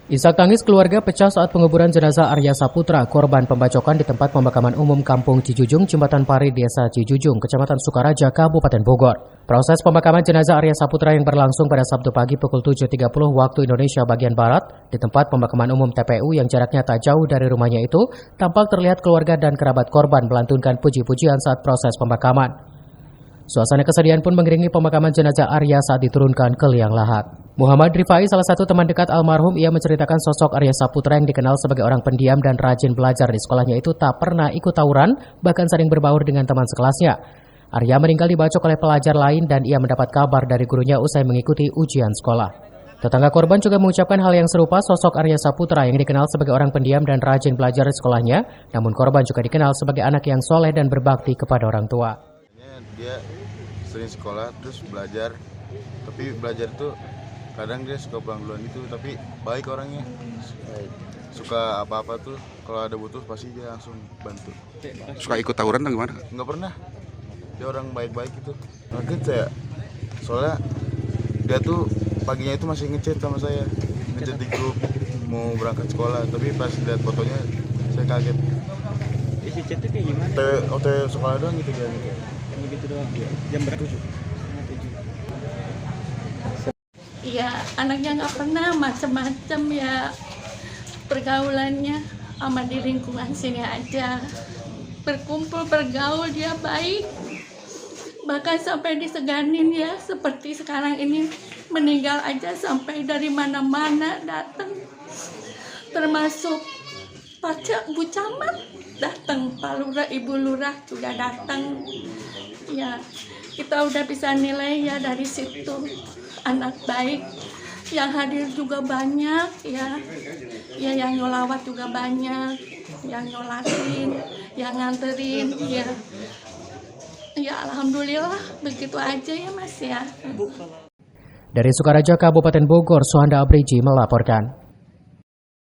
Isak tangis keluarga pecah saat penguburan jenazah Arya Saputra, korban pembacokan di tempat pemakaman umum Kampung Cijujung, Jembatan Pari, Desa Cijujung, Kecamatan Sukaraja, Kabupaten Bogor. Proses pemakaman jenazah Arya Saputra yang berlangsung pada Sabtu pagi pukul 7.30 waktu Indonesia bagian Barat di tempat pemakaman umum TPU yang jaraknya tak jauh dari rumahnya itu, tampak terlihat keluarga dan kerabat korban melantunkan puji-pujian saat proses pemakaman. Suasana kesedihan pun mengiringi pemakaman jenazah Arya saat diturunkan ke liang lahat. Muhammad Rifai, salah satu teman dekat almarhum, ia menceritakan sosok Arya Saputra yang dikenal sebagai orang pendiam dan rajin belajar di sekolahnya itu tak pernah ikut tawuran, bahkan sering berbaur dengan teman sekelasnya. Arya meninggal dibacok oleh pelajar lain dan ia mendapat kabar dari gurunya usai mengikuti ujian sekolah. Tetangga korban juga mengucapkan hal yang serupa, sosok Arya Saputra yang dikenal sebagai orang pendiam dan rajin belajar di sekolahnya, namun korban juga dikenal sebagai anak yang soleh dan berbakti kepada orang tua. Dia sering sekolah terus belajar, tapi belajar tuh kadang dia suka pulang duluan gitu, tapi baik orangnya. Suka apa-apa tuh kalau ada butuh pasti dia langsung bantu. Suka ikut tawuran atau gimana? Nggak pernah. Dia orang baik-baik gitu. Kaget saya. Soalnya dia tuh paginya itu masih ngechat sama saya. Ngechat di grup mau berangkat sekolah, tapi pas lihat fotonya saya kaget. Isi chatnya kayak gimana? Hotel sekolah doang gitu dia. Begitu doang. Jam berapa? 7. Ya, anaknya nggak pernah macam-macam ya pergaulannya, sama di lingkungan sini aja. Berkumpul, bergaul, dia baik. Bahkan sampai diseganin ya, seperti sekarang ini meninggal aja sampai dari mana-mana datang. Termasuk Pak Bu Camat datang, Pak Lurah, Ibu Lurah juga datang. Ya, kita udah bisa nilai ya dari situ. Anak baik, yang hadir juga banyak ya yang nyolawat juga banyak, yang nyolatin, yang nganterin ya alhamdulillah begitu aja ya Mas ya. Dari Sukaraja, Kabupaten Bogor, Suhanda Abriji melaporkan.